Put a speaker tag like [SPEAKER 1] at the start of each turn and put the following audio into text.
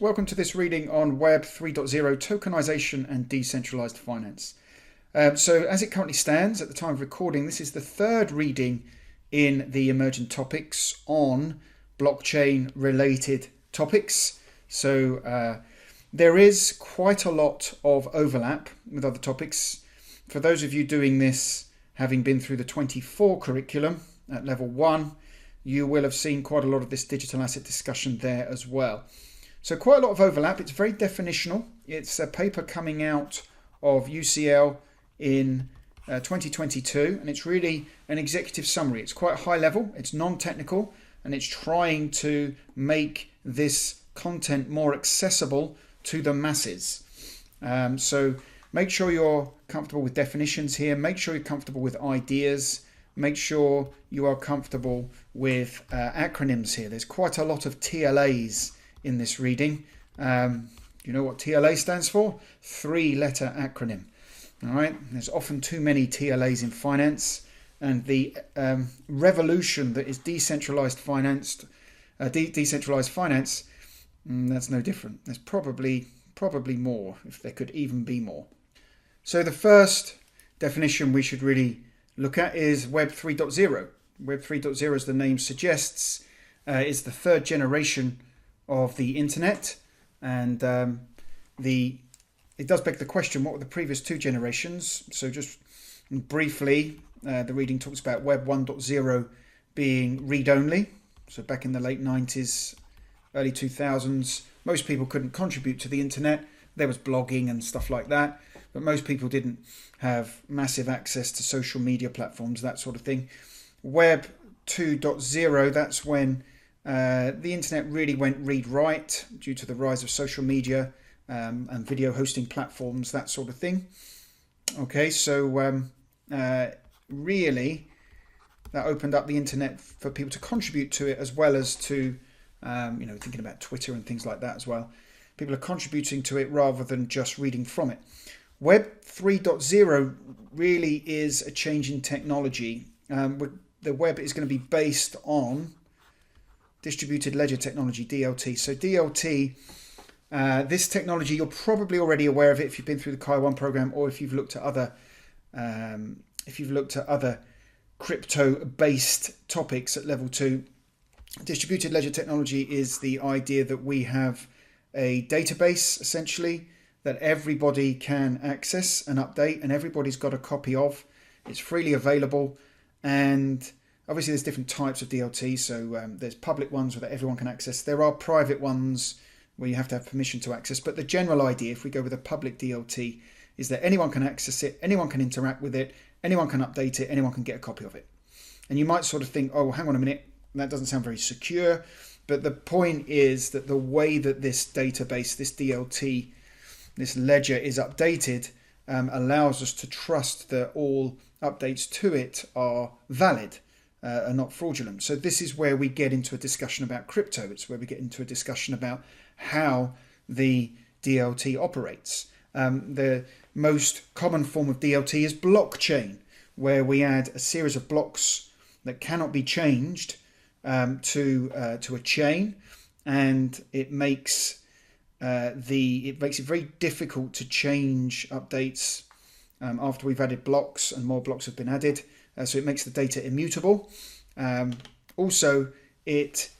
[SPEAKER 1] welcome to this reading on Web 3.0 tokenization and decentralized finance. So as it currently stands at the time of recording, this is the third reading in the emergent topics on blockchain related topics. So there is quite a lot of overlap with other topics. For those of you doing this, having been through the 24 curriculum at level 1, you will have seen quite a lot of this digital asset discussion there as well. So quite a lot of overlap. It's very definitional. It's a paper coming out of UCL in 2022, and it's really an executive summary. It's quite high level, it's non-technical, and it's trying to make this content more accessible to the masses. So make sure you're comfortable with definitions here. Make sure you're comfortable with ideas. Make sure you are comfortable with acronyms here. There's quite a lot of TLAs in this reading. You know what TLA stands for? 3-letter acronym. All right. There's often too many TLAs in finance, and the revolution that is decentralized finance, that's no different. There's probably more, if there could even be more. So the first definition we should really look at is Web 3.0. Web 3.0, as the name suggests, is the third generation of the internet, and it does beg the question, what were the previous two generations? So just briefly, the reading talks about Web 1.0 being read-only. So back in the late 90s, early 2000s, most people couldn't contribute to the internet. There was blogging and stuff like that, but most people didn't have massive access to social media platforms, that sort of thing. Web 2.0, that's when the internet really went read-write due to the rise of social media and video hosting platforms, that sort of thing. Okay, so really that opened up the internet for people to contribute to it, as well as to thinking about Twitter and things like that as well. People are contributing to it rather than just reading from it. Web 3.0 really is a change in technology. The web is going to be based on distributed ledger technology, DLT. So DLT, this technology, you're probably already aware of it if you've been through the CAIA 1 program, or if you've looked at other crypto-based topics at level 2. Distributed ledger technology is the idea that we have a database, essentially, that everybody can access and update, and everybody's got a copy of. It's freely available, and obviously there's different types of DLT. So there's public ones that everyone can access. There are private ones where you have to have permission to access. But the general idea, if we go with a public DLT, is that anyone can access it, anyone can interact with it, anyone can update it, anyone can get a copy of it. And you might sort of think, oh, hang on a minute, that doesn't sound very secure. But the point is that the way that this database, this DLT, this ledger is updated allows us to trust that all updates to it are valid, are not fraudulent. So this is where we get into a discussion about crypto. It's where we get into a discussion about how the DLT operates. The most common form of DLT is blockchain, where we add a series of blocks that cannot be changed to a chain, and it makes it very difficult to change updates after we've added blocks and more blocks have been added. So it makes the data immutable. Also, it